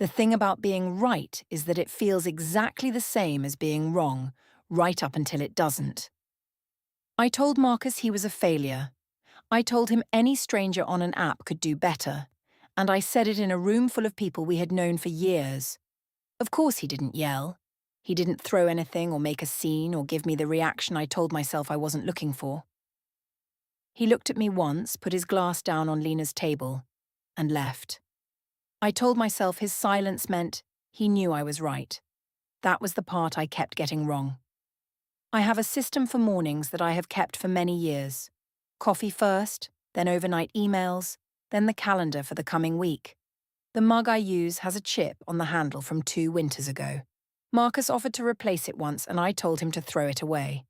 The thing about being right is that it feels exactly the same as being wrong, right up until it doesn't. I told Marcus he was a failure. I told him any stranger on an app could do better, and I said it in a room full of people we had known for years. Of course he didn't yell. He didn't throw anything or make a scene or give me the reaction I told myself I wasn't looking for. He looked at me once, put his glass down on Lena's table, and left. I told myself his silence meant he knew I was right. That was the part I kept getting wrong. I have a system for mornings that I have kept for many years. Coffee first, then overnight emails, then the calendar for the coming week. The mug I use has a chip on the handle from 2 winters ago. Marcus offered to replace it once and I told him to throw it away.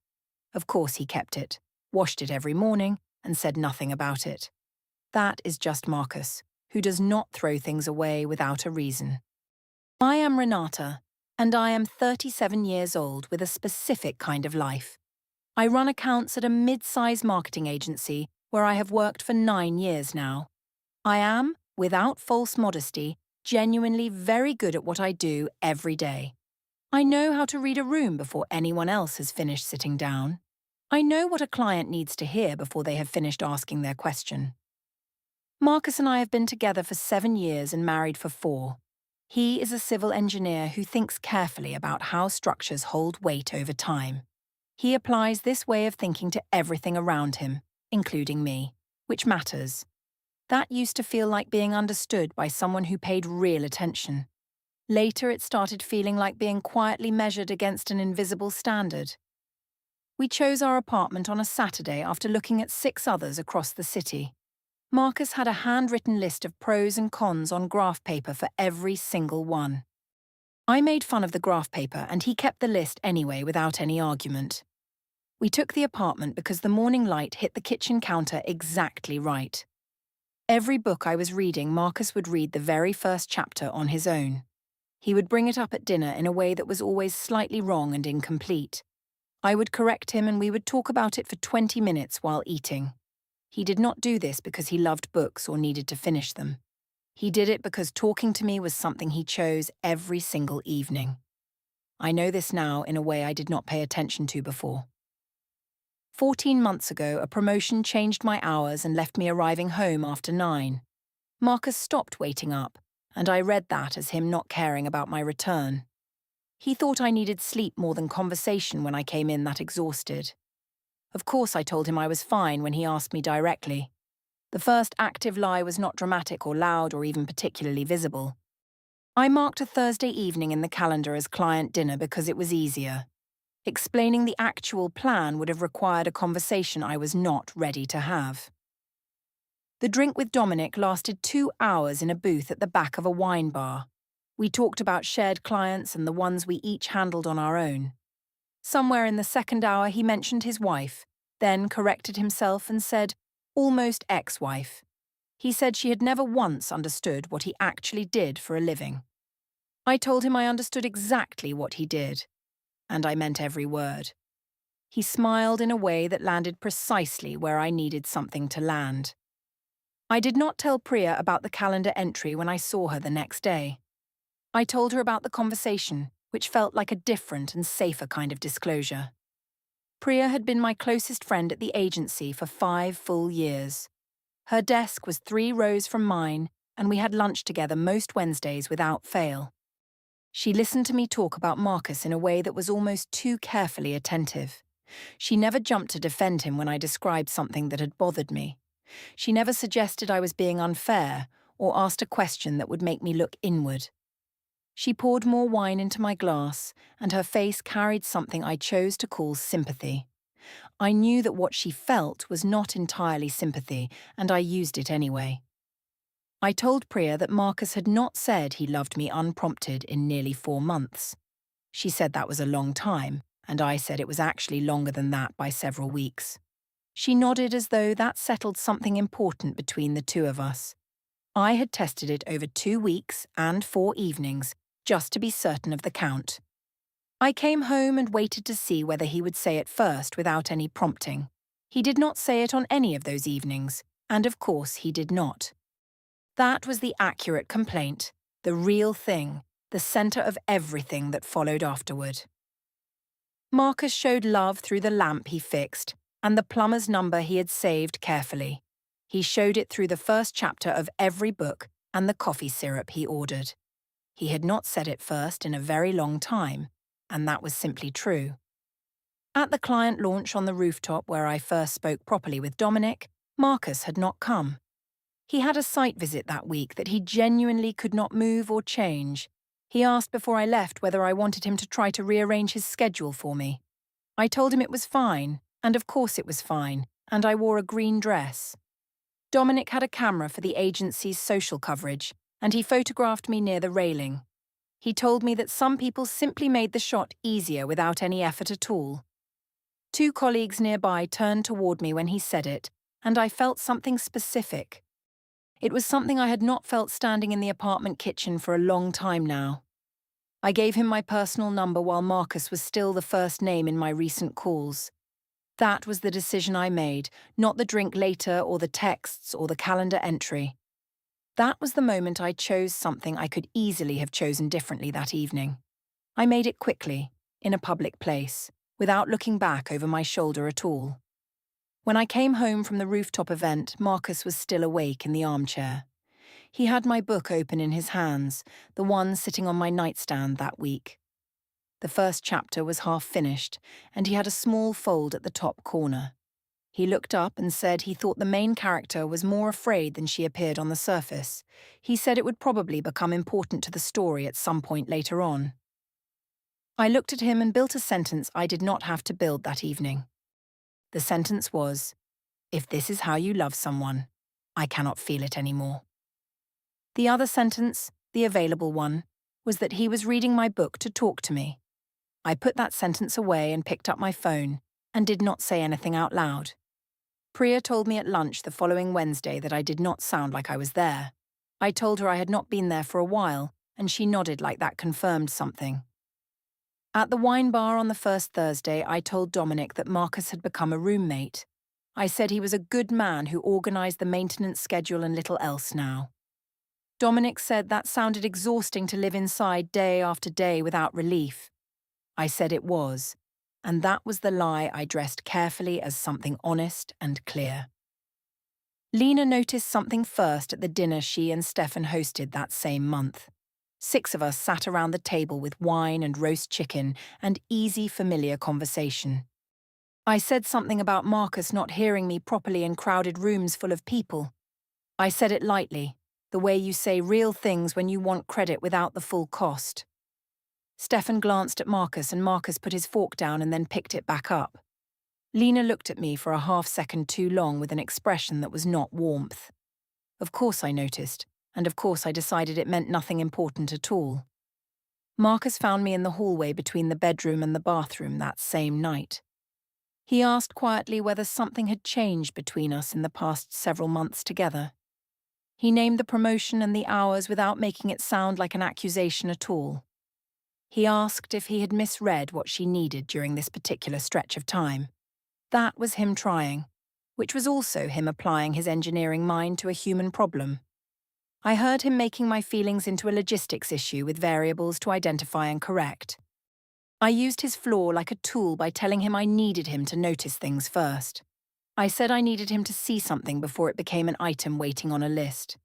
Of course he kept it, washed it every morning, and said nothing about it. That is just Marcus, who does not throw things away without a reason. I am Renata, and I am 37 years old with a specific kind of life. I run accounts at a mid-size marketing agency where I have worked for 9 years now. I am, without false modesty, genuinely very good at what I do every day. I know how to read a room before anyone else has finished sitting down. I know what a client needs to hear before they have finished asking their question. Marcus and I have been together for 7 years and married for 4. He is a civil engineer who thinks carefully about how structures hold weight over time. He applies this way of thinking to everything around him, including me, which matters. That used to feel like being understood by someone who paid real attention. Later, it started feeling like being quietly measured against an invisible standard. We chose our apartment on a Saturday after looking at 6 others across the city. Marcus had a handwritten list of pros and cons on graph paper for every single one. I made fun of the graph paper and he kept the list anyway without any argument. We took the apartment because the morning light hit the kitchen counter exactly right. Every book I was reading, Marcus would read the very first chapter on his own. He would bring it up at dinner in a way that was always slightly wrong and incomplete. I would correct him and we would talk about it for 20 minutes while eating. He did not do this because he loved books or needed to finish them. He did it because talking to me was something he chose every single evening. I know this now in a way I did not pay attention to before. 14 months ago, a promotion changed my hours and left me arriving home after 9. Marcus stopped waiting up, and I read that as him not caring about my return. He thought I needed sleep more than conversation when I came in that exhausted. Of course I told him I was fine when he asked me directly. The first active lie was not dramatic or loud or even particularly visible. I marked a Thursday evening in the calendar as client dinner because it was easier. Explaining the actual plan would have required a conversation I was not ready to have. The drink with Dominic lasted 2 hours in a booth at the back of a wine bar. We talked about shared clients and the ones we each handled on our own. Somewhere in the second hour he mentioned his wife, then corrected himself and said, almost ex-wife. He said she had never once understood what he actually did for a living. I told him I understood exactly what he did, and I meant every word. He smiled in a way that landed precisely where I needed something to land. I did not tell Priya about the calendar entry when I saw her the next day. I told her about the conversation, which felt like a different and safer kind of disclosure. Priya had been my closest friend at the agency for 5 full years. Her desk was 3 rows from mine, and we had lunch together most Wednesdays without fail. She listened to me talk about Marcus in a way that was almost too carefully attentive. She never jumped to defend him when I described something that had bothered me. She never suggested I was being unfair or asked a question that would make me look inward. She poured more wine into my glass, and her face carried something I chose to call sympathy. I knew that what she felt was not entirely sympathy, and I used it anyway. I told Priya that Marcus had not said he loved me unprompted in nearly 4 months. She said that was a long time, and I said it was actually longer than that by several weeks. She nodded as though that settled something important between the 2 of us. I had tested it over 2 weeks and 4 evenings, just to be certain of the count. I came home and waited to see whether he would say it first without any prompting. He did not say it on any of those evenings, and of course he did not. That was the accurate complaint. The real thing, the center of everything that followed afterward. Marcus showed love through the lamp he fixed and the plumber's number he had saved carefully. He showed it through the first chapter of every book and the coffee syrup he ordered. He had not said it first in a very long time, and that was simply true. At the client launch on the rooftop where I first spoke properly with Dominic, Marcus had not come. He had a site visit that week that he genuinely could not move or change. He asked before I left whether I wanted him to try to rearrange his schedule for me. I told him it was fine, and of course it was fine, and I wore a green dress. Dominic had a camera for the agency's social coverage, and he photographed me near the railing. He told me that some people simply made the shot easier without any effort at all. 2 colleagues nearby turned toward me when he said it, and I felt something specific. It was something I had not felt standing in the apartment kitchen for a long time now. I gave him my personal number while Marcus was still the first name in my recent calls. That was the decision I made, not the drink later or the texts or the calendar entry. That was the moment I chose something I could easily have chosen differently that evening. I made it quickly, in a public place, without looking back over my shoulder at all. When I came home from the rooftop event, Marcus was still awake in the armchair. He had my book open in his hands, the one sitting on my nightstand that week. The first chapter was half finished, and he had a small fold at the top corner. He looked up and said he thought the main character was more afraid than she appeared on the surface. He said it would probably become important to the story at some point later on. I looked at him and built a sentence I did not have to build that evening. The sentence was, "If this is how you love someone, I cannot feel it anymore." The other sentence, the available one, was that he was reading my book to talk to me. I put that sentence away and picked up my phone, and did not say anything out loud. Priya told me at lunch the following Wednesday that I did not sound like I was there. I told her I had not been there for a while, and she nodded like that confirmed something. At the wine bar on the first Thursday, I told Dominic that Marcus had become a roommate. I said he was a good man who organised the maintenance schedule and little else now. Dominic said that sounded exhausting to live inside day after day without relief. I said it was, and that was the lie I dressed carefully as something honest and clear. Lena noticed something first at the dinner she and Stefan hosted that same month. 6 of us sat around the table with wine and roast chicken and easy, familiar conversation. I said something about Marcus not hearing me properly in crowded rooms full of people. I said it lightly, the way you say real things when you want credit without the full cost. Stefan glanced at Marcus and Marcus put his fork down and then picked it back up. Lena looked at me for a half-second too long with an expression that was not warmth. Of course I noticed, and of course I decided it meant nothing important at all. Marcus found me in the hallway between the bedroom and the bathroom that same night. He asked quietly whether something had changed between us in the past several months together. He named the promotion and the hours without making it sound like an accusation at all. He asked if he had misread what she needed during this particular stretch of time. That was him trying, which was also him applying his engineering mind to a human problem. I heard him making my feelings into a logistics issue with variables to identify and correct. I used his flaw like a tool by telling him I needed him to notice things first. I said I needed him to see something before it became an item waiting on a list.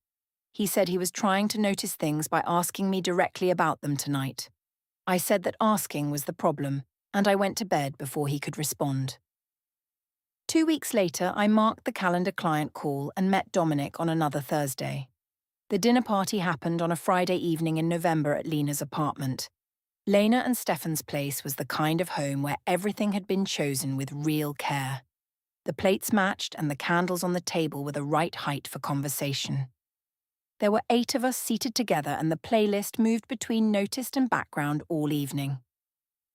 He said he was trying to notice things by asking me directly about them tonight. I said that asking was the problem, and I went to bed before he could respond. 2 weeks later, I marked the calendar client call and met Dominic on another Thursday. The dinner party happened on a Friday evening in November at Lena's apartment. Lena and Stefan's place was the kind of home where everything had been chosen with real care. The plates matched and the candles on the table were the right height for conversation. There were 8 of us seated together and the playlist moved between noticed and background all evening.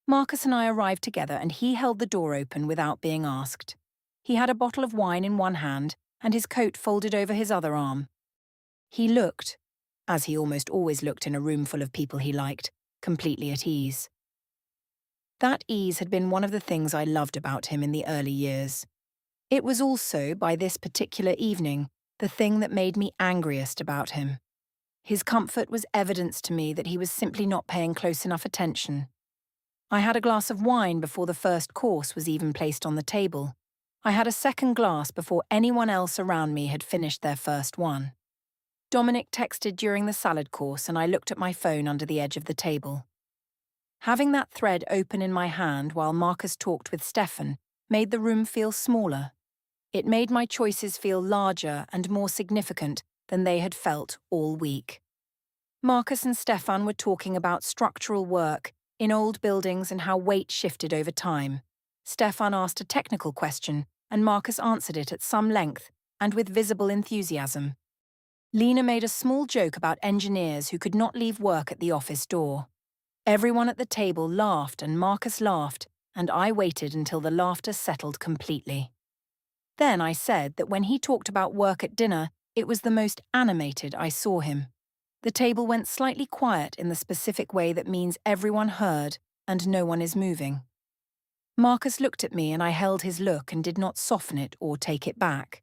Marcus and I arrived together and he held the door open without being asked. He had a bottle of wine in one hand and his coat folded over his other arm. He looked, as he almost always looked in a room full of people he liked, completely at ease. That ease had been one of the things I loved about him in the early years. It was also, by this particular evening, the thing that made me angriest about him. His comfort was evidence to me that he was simply not paying close enough attention. I had a glass of wine before the first course was even placed on the table. I had a second glass before anyone else around me had finished their first one. Dominic texted during the salad course, and I looked at my phone under the edge of the table. Having that thread open in my hand while Marcus talked with Stefan made the room feel smaller. It made my choices feel larger and more significant than they had felt all week. Marcus and Stefan were talking about structural work in old buildings and how weight shifted over time. Stefan asked a technical question, and Marcus answered it at some length and with visible enthusiasm. Lena made a small joke about engineers who could not leave work at the office door. Everyone at the table laughed, and Marcus laughed, and I waited until the laughter settled completely. Then I said that when he talked about work at dinner, it was the most animated I saw him. The table went slightly quiet in the specific way that means everyone heard and no one is moving. Marcus looked at me, and I held his look and did not soften it or take it back.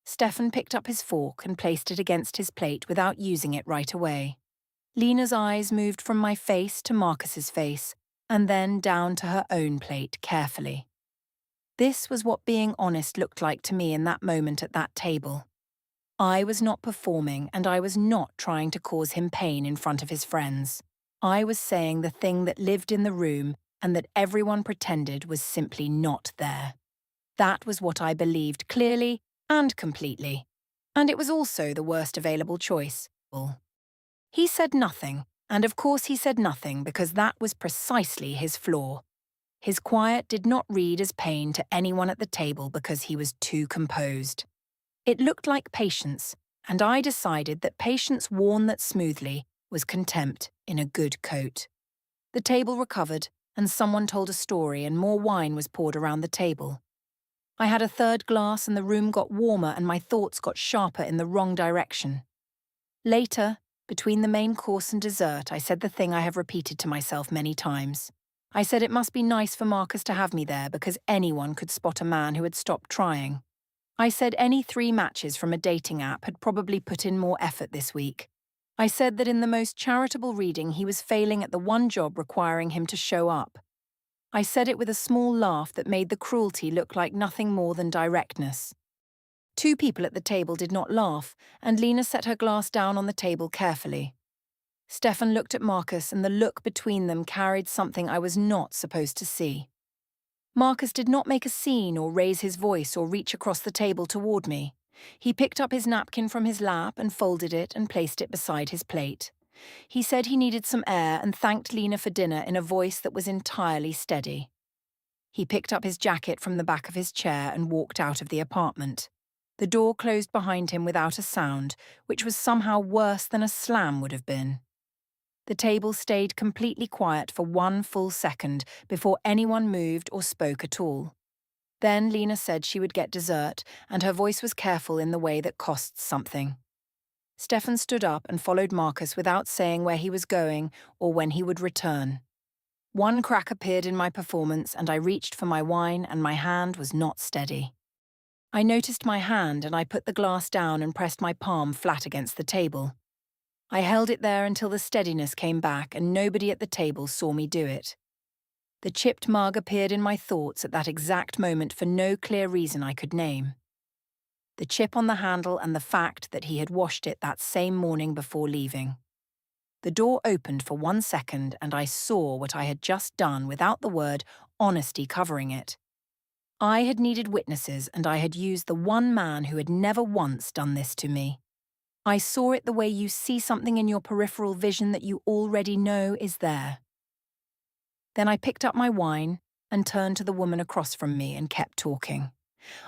Stefan picked up his fork and placed it against his plate without using it right away. Lena's eyes moved from my face to Marcus's face, and then down to her own plate carefully. This was what being honest looked like to me in that moment at that table. I was not performing, and I was not trying to cause him pain in front of his friends. I was saying the thing that lived in the room and that everyone pretended was simply not there. That was what I believed clearly and completely, and it was also the worst available choice. He said nothing, and of course he said nothing because that was precisely his flaw. His quiet did not read as pain to anyone at the table because he was too composed. It looked like patience, and I decided that patience worn that smoothly was contempt in a good coat. The table recovered, and someone told a story, and more wine was poured around the table. I had a third glass, and the room got warmer, and my thoughts got sharper in the wrong direction. Later, between the main course and dessert, I said the thing I have repeated to myself many times. I said it must be nice for Marcus to have me there because anyone could spot a man who had stopped trying. I said any 3 matches from a dating app had probably put in more effort this week. I said that in the most charitable reading he was failing at the one job requiring him to show up. I said it with a small laugh that made the cruelty look like nothing more than directness. 2 people at the table did not laugh, and Lena set her glass down on the table carefully. Stefan looked at Marcus, and the look between them carried something I was not supposed to see. Marcus did not make a scene or raise his voice or reach across the table toward me. He picked up his napkin from his lap and folded it and placed it beside his plate. He said he needed some air and thanked Lena for dinner in a voice that was entirely steady. He picked up his jacket from the back of his chair and walked out of the apartment. The door closed behind him without a sound, which was somehow worse than a slam would have been. The table stayed completely quiet for 1 full second before anyone moved or spoke at all. Then Lena said she would get dessert, and her voice was careful in the way that costs something. Stefan stood up and followed Marcus without saying where he was going or when he would return. 1 crack appeared in my performance, and I reached for my wine, and my hand was not steady. I noticed my hand, and I put the glass down and pressed my palm flat against the table. I held it there until the steadiness came back, and nobody at the table saw me do it. The chipped mug appeared in my thoughts at that exact moment for no clear reason I could name. The chip on the handle and the fact that he had washed it that same morning before leaving. The door opened for 1 second, and I saw what I had just done without the word honesty covering it. I had needed witnesses, and I had used the one man who had never once done this to me. I saw it the way you see something in your peripheral vision that you already know is there. Then I picked up my wine and turned to the woman across from me and kept talking.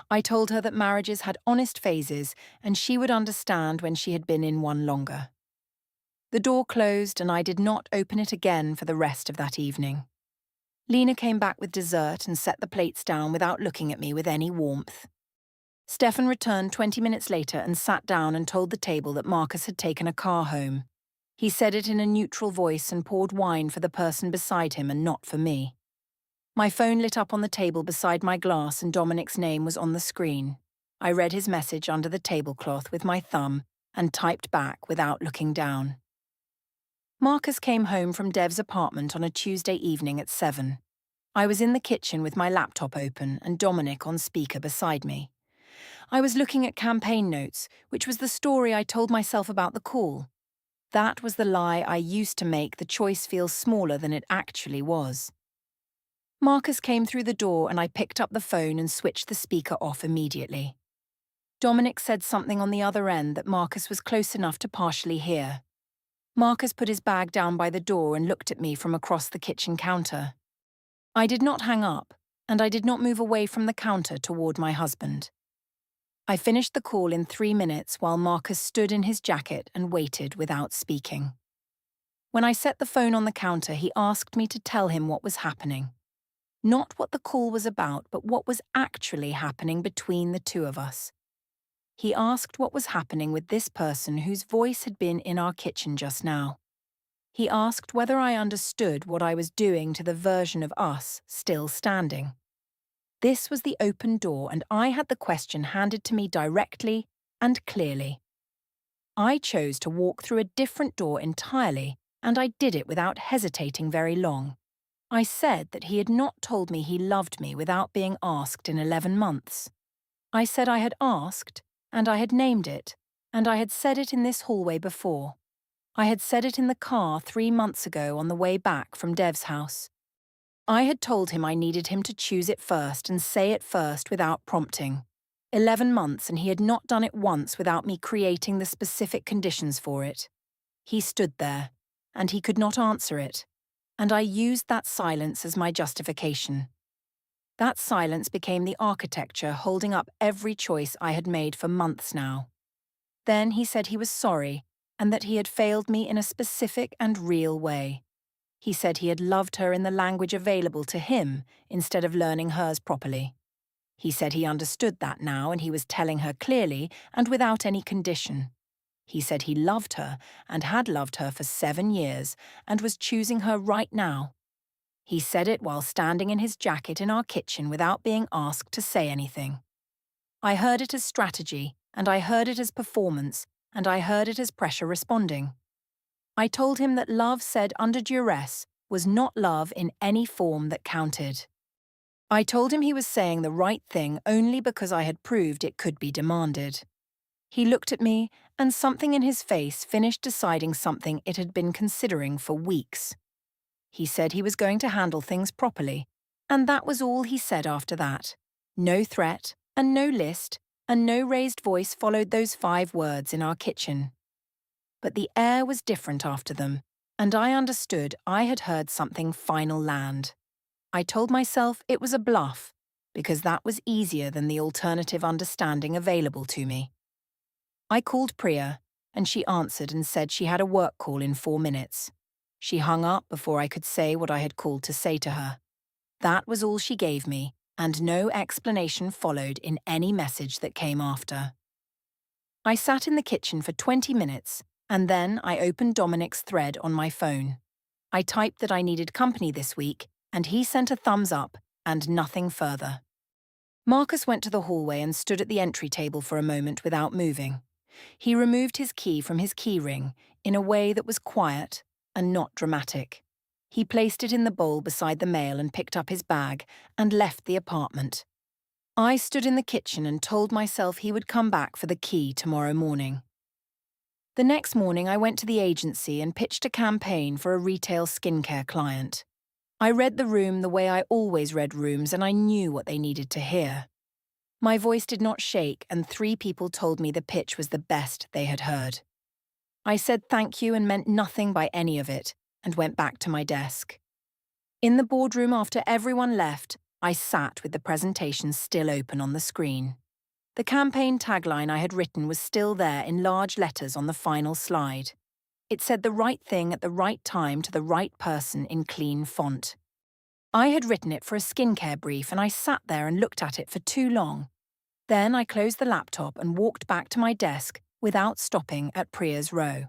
I told her that marriages had honest phases, and she would understand when she had been in one longer. The door closed, and I did not open it again for the rest of that evening. Lena came back with dessert and set the plates down without looking at me with any warmth. Stefan returned 20 minutes later and sat down and told the table that Marcus had taken a car home. He said it in a neutral voice and poured wine for the person beside him and not for me. My phone lit up on the table beside my glass, and Dominic's name was on the screen. I read his message under the tablecloth with my thumb and typed back without looking down. Marcus came home from Dev's apartment on a Tuesday evening at 7. I was in the kitchen with my laptop open and Dominic on speaker beside me. I was looking at campaign notes, which was the story I told myself about the call. That was the lie I used to make the choice feel smaller than it actually was. Marcus came through the door and I picked up the phone and switched the speaker off immediately. Dominic said something on the other end that Marcus was close enough to partially hear. Marcus put his bag down by the door and looked at me from across the kitchen counter. I did not hang up, and I did not move away from the counter toward my husband. I finished the call in 3 minutes while Marcus stood in his jacket and waited without speaking. When I set the phone on the counter, he asked me to tell him what was happening. Not what the call was about, but what was actually happening between the two of us. He asked what was happening with this person whose voice had been in our kitchen just now. He asked whether I understood what I was doing to the version of us still standing. This was the open door, and I had the question handed to me directly and clearly. I chose to walk through a different door entirely, and I did it without hesitating very long. I said that he had not told me he loved me without being asked in 11 months. I said I had asked, and I had named it, and I had said it in this hallway before. I had said it in the car 3 months ago on the way back from Dev's house. I had told him I needed him to choose it first and say it first without prompting. 11 months, and he had not done it once without me creating the specific conditions for it. He stood there, and he could not answer it, and I used that silence as my justification. That silence became the architecture holding up every choice I had made for months now. Then he said he was sorry and that he had failed me in a specific and real way. He said he had loved her in the language available to him instead of learning hers properly. He said he understood that now and he was telling her clearly and without any condition. He said he loved her and had loved her for 7 years and was choosing her right now. He said it while standing in his jacket in our kitchen without being asked to say anything. I heard it as strategy, and I heard it as performance, and I heard it as pressure responding. I told him that love said under duress was not love in any form that counted. I told him he was saying the right thing only because I had proved it could be demanded. He looked at me, and something in his face finished deciding something it had been considering for weeks. He said he was going to handle things properly, and that was all he said after that. No threat, and no list, and no raised voice followed those 5 words in our kitchen. But the air was different after them, and I understood I had heard something final land. I told myself it was a bluff, because that was easier than the alternative understanding available to me. I called Priya, and she answered and said she had a work call in 4 minutes. She hung up before I could say what I had called to say to her. That was all she gave me, and no explanation followed in any message that came after. I sat in the kitchen for 20 minutes, and then I opened Dominic's thread on my phone. I typed that I needed company this week, and he sent a thumbs up and nothing further. Marcus went to the hallway and stood at the entry table for a moment without moving. He removed his key from his key ring in a way that was quiet and not dramatic. He placed it in the bowl beside the mail and picked up his bag and left the apartment. I stood in the kitchen and told myself he would come back for the key tomorrow morning. The next morning I went to the agency and pitched a campaign for a retail skincare client. I read the room the way I always read rooms, and I knew what they needed to hear. My voice did not shake, and 3 people told me the pitch was the best they had heard. I said thank you and meant nothing by any of it, and went back to my desk. In the boardroom after everyone left, I sat with the presentation still open on the screen. The campaign tagline I had written was still there in large letters on the final slide. It said the right thing at the right time to the right person in clean font. I had written it for a skincare brief, and I sat there and looked at it for too long. Then I closed the laptop and walked back to my desk without stopping at Priya's row.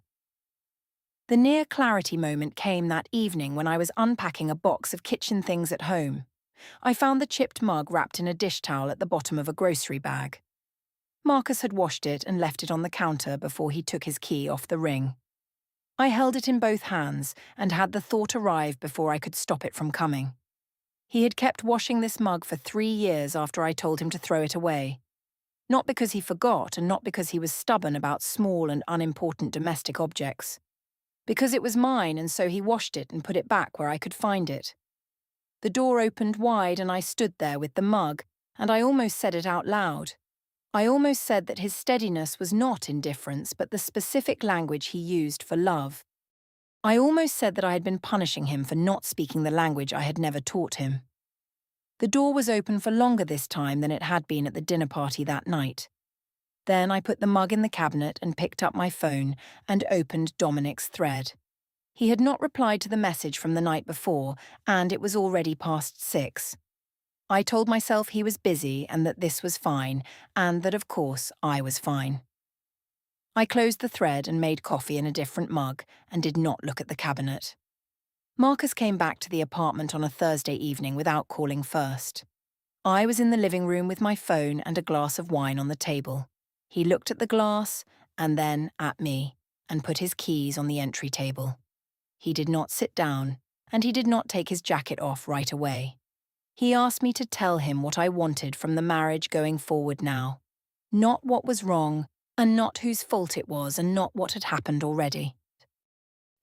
The near clarity moment came that evening when I was unpacking a box of kitchen things at home. I found the chipped mug wrapped in a dish towel at the bottom of a grocery bag. Marcus had washed it and left it on the counter before he took his key off the ring. I held it in both hands and had the thought arrive before I could stop it from coming. He had kept washing this mug for 3 years after I told him to throw it away. Not because he forgot and not because he was stubborn about small and unimportant domestic objects. Because it was mine and so he washed it and put it back where I could find it. The door opened wide and I stood there with the mug, and I almost said it out loud. I almost said that his steadiness was not indifference but the specific language he used for love. I almost said that I had been punishing him for not speaking the language I had never taught him. The door was open for longer this time than it had been at the dinner party that night. Then I put the mug in the cabinet and picked up my phone and opened Dominic's thread. He had not replied to the message from the night before, and it was already past 6. I told myself he was busy and that this was fine, and that of course I was fine. I closed the thread and made coffee in a different mug and did not look at the cabinet. Marcus came back to the apartment on a Thursday evening without calling first. I was in the living room with my phone and a glass of wine on the table. He looked at the glass and then at me and put his keys on the entry table. He did not sit down, and he did not take his jacket off right away. He asked me to tell him what I wanted from the marriage going forward now. Not what was wrong, and not whose fault it was, and not what had happened already.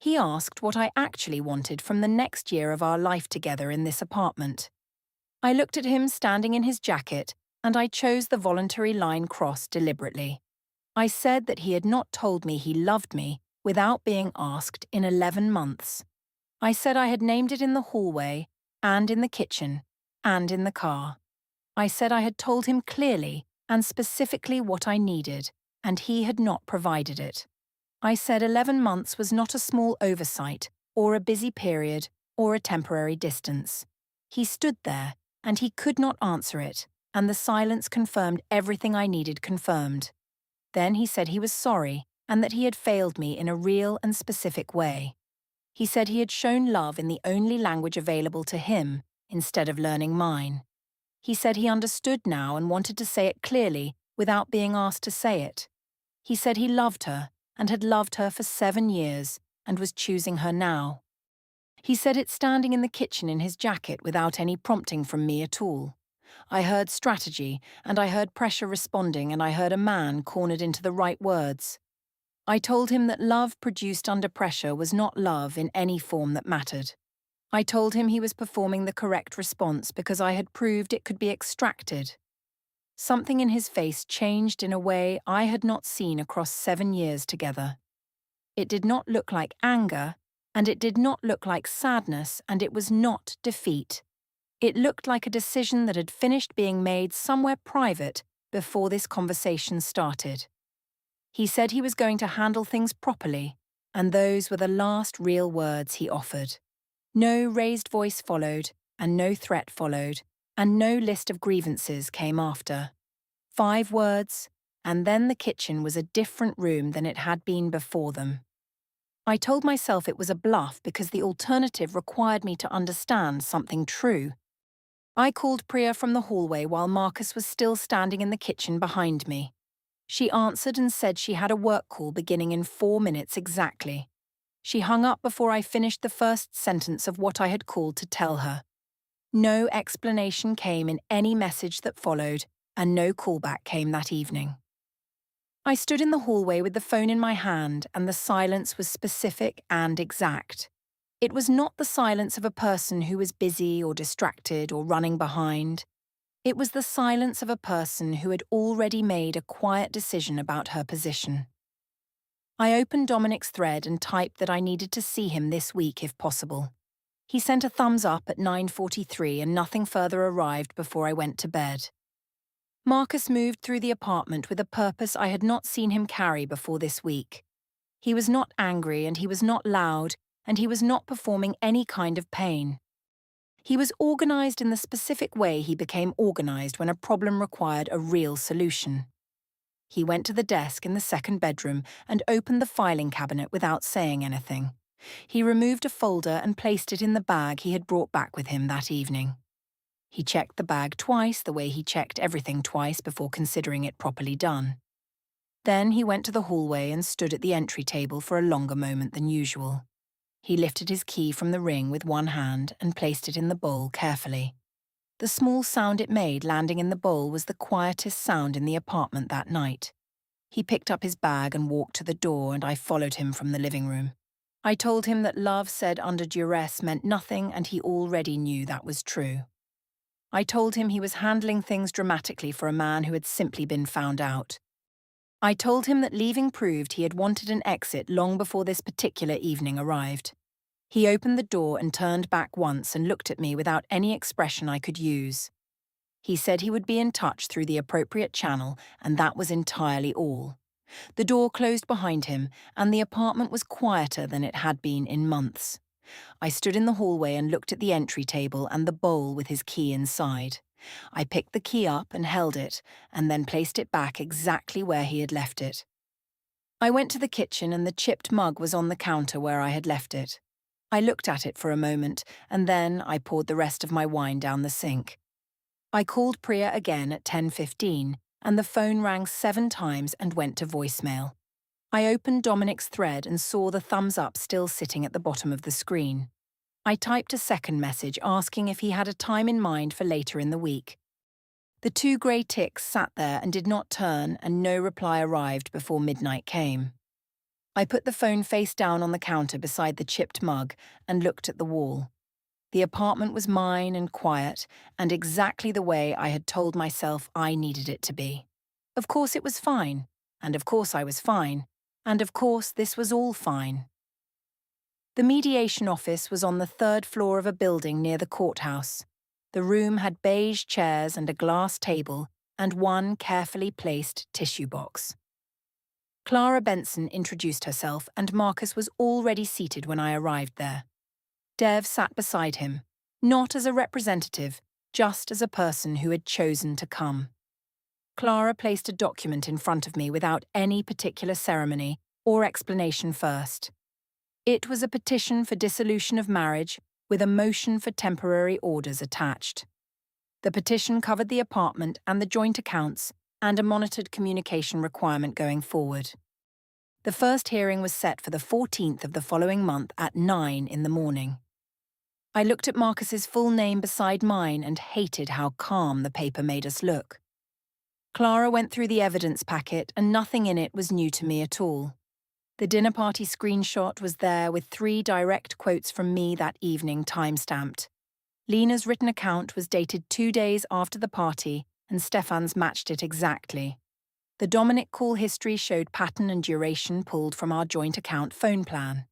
He asked what I actually wanted from the next year of our life together in this apartment. I looked at him standing in his jacket, and I chose the voluntary line crossed deliberately. I said that he had not told me he loved me without being asked in 11 months. I said I had named it in the hallway, and in the kitchen, and in the car. I said I had told him clearly and specifically what I needed, and he had not provided it. I said 11 months was not a small oversight, or a busy period, or a temporary distance. He stood there, and he could not answer it, and the silence confirmed everything I needed confirmed. Then he said he was sorry, and that he had failed me in a real and specific way. He said he had shown love in the only language available to him, instead of learning mine. He said he understood now and wanted to say it clearly without being asked to say it. He said he loved her, and had loved her for 7 years, and was choosing her now. He said it standing in the kitchen in his jacket without any prompting from me at all. I heard strategy, and I heard pressure responding, and I heard a man cornered into the right words. I told him that love produced under pressure was not love in any form that mattered. I told him he was performing the correct response because I had proved it could be extracted. Something in his face changed in a way I had not seen across 7 years together. It did not look like anger, and it did not look like sadness, and it was not defeat. It looked like a decision that had finished being made somewhere private before this conversation started. He said he was going to handle things properly, and those were the last real words he offered. No raised voice followed, and no threat followed, and no list of grievances came after. 5 words, and then the kitchen was a different room than it had been before them. I told myself it was a bluff because the alternative required me to understand something true. I called Priya from the hallway while Marcus was still standing in the kitchen behind me. She answered and said she had a work call beginning in 4 minutes exactly. She hung up before I finished the first sentence of what I had called to tell her. No explanation came in any message that followed, and no callback came that evening. I stood in the hallway with the phone in my hand, and the silence was specific and exact. It was not the silence of a person who was busy or distracted or running behind. It was the silence of a person who had already made a quiet decision about her position. I opened Dominic's thread and typed that I needed to see him this week if possible. He sent a thumbs up at 9:43 and nothing further arrived before I went to bed. Marcus moved through the apartment with a purpose I had not seen him carry before this week. He was not angry, and he was not loud, and he was not performing any kind of pain. He was organized in the specific way he became organized when a problem required a real solution. He went to the desk in the second bedroom and opened the filing cabinet without saying anything. He removed a folder and placed it in the bag he had brought back with him that evening. He checked the bag twice the way he checked everything twice before considering it properly done. Then he went to the hallway and stood at the entry table for a longer moment than usual. He lifted his key from the ring with one hand and placed it in the bowl carefully. The small sound it made landing in the bowl was the quietest sound in the apartment that night. He picked up his bag and walked to the door, and I followed him from the living room. I told him that love said under duress meant nothing, and he already knew that was true. I told him he was handling things dramatically for a man who had simply been found out. I told him that leaving proved he had wanted an exit long before this particular evening arrived. He opened the door and turned back once and looked at me without any expression I could use. He said he would be in touch through the appropriate channel, and that was entirely all. The door closed behind him, and the apartment was quieter than it had been in months. I stood in the hallway and looked at the entry table and the bowl with his key inside. I picked the key up and held it, and then placed it back exactly where he had left it. I went to the kitchen, and the chipped mug was on the counter where I had left it. I looked at it for a moment, and then I poured the rest of my wine down the sink. I called Priya again at 10:15, and the phone rang 7 times and went to voicemail. I opened Dominic's thread and saw the thumbs up still sitting at the bottom of the screen. I typed a second message asking if he had a time in mind for later in the week. The 2 grey ticks sat there and did not turn, and no reply arrived before midnight came. I put the phone face down on the counter beside the chipped mug and looked at the wall. The apartment was mine and quiet, and exactly the way I had told myself I needed it to be. Of course it was fine, and of course I was fine, and of course this was all fine. The mediation office was on the 3rd floor of a building near the courthouse. The room had beige chairs and a glass table, and one carefully placed tissue box. Clara Benson introduced herself, and Marcus was already seated when I arrived there. Dev sat beside him, not as a representative, just as a person who had chosen to come. Clara placed a document in front of me without any particular ceremony or explanation first. It was a petition for dissolution of marriage with a motion for temporary orders attached. The petition covered the apartment and the joint accounts and a monitored communication requirement going forward. The first hearing was set for the 14th of the following month at 9 in the morning. I looked at Marcus's full name beside mine and hated how calm the paper made us look. Clara went through the evidence packet, and nothing in it was new to me at all. The dinner party screenshot was there with 3 direct quotes from me that evening time-stamped. Lena's written account was dated 2 days after the party, and Stefan's matched it exactly. The Dominic call history showed pattern and duration pulled from our joint account phone plan.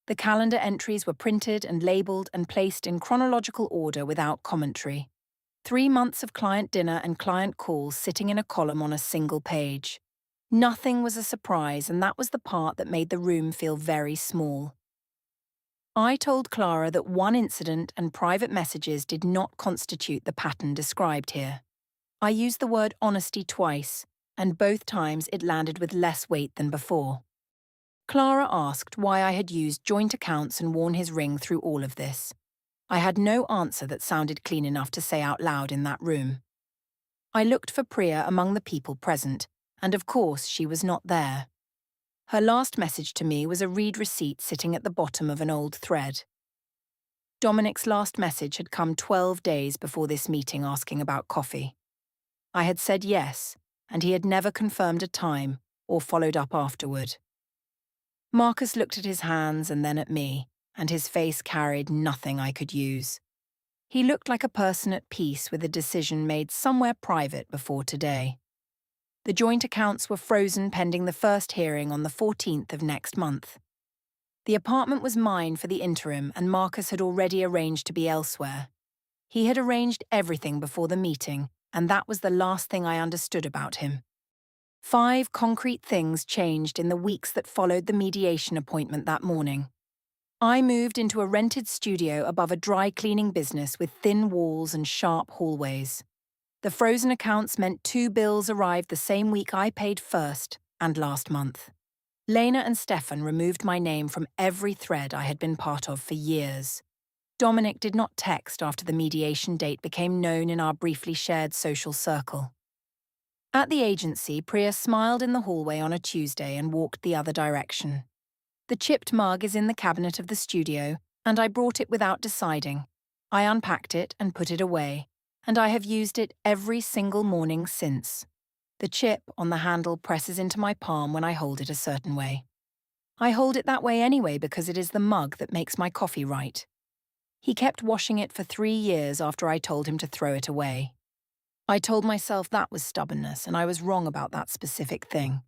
The calendar entries were printed and labelled and placed in chronological order without commentary. 3 months of client dinner and client calls sitting in a column on a single page. Nothing was a surprise, and that was the part that made the room feel very small. I told Clara that one incident and private messages did not constitute the pattern described here. I used the word honesty twice, and both times it landed with less weight than before. Clara asked why I had used joint accounts and worn his ring through all of this. I had no answer that sounded clean enough to say out loud in that room. I looked for Priya among the people present, and of course she was not there. Her last message to me was a read receipt sitting at the bottom of an old thread. Dominic's last message had come 12 days before this meeting asking about coffee. I had said yes, and he had never confirmed a time or followed up afterward. Marcus looked at his hands and then at me, and his face carried nothing I could use. He looked like a person at peace with a decision made somewhere private before today. The joint accounts were frozen pending the first hearing on the 14th of next month. The apartment was mine for the interim, and Marcus had already arranged to be elsewhere. He had arranged everything before the meeting, and that was the last thing I understood about him. 5 concrete things changed in the weeks that followed the mediation appointment that morning. I moved into a rented studio above a dry cleaning business with thin walls and sharp hallways. The frozen accounts meant 2 bills arrived the same week I paid first and last month. Lena and Stefan removed my name from every thread I had been part of for years. Dominic did not text after the mediation date became known in our briefly shared social circle. At the agency, Priya smiled in the hallway on a Tuesday and walked the other direction. The chipped mug is in the cabinet of the studio, and I brought it without deciding. I unpacked it and put it away, and I have used it every single morning since. The chip on the handle presses into my palm when I hold it a certain way. I hold it that way anyway because it is the mug that makes my coffee right. He kept washing it for 3 years after I told him to throw it away. I told myself that was stubbornness and I was wrong about that specific thing.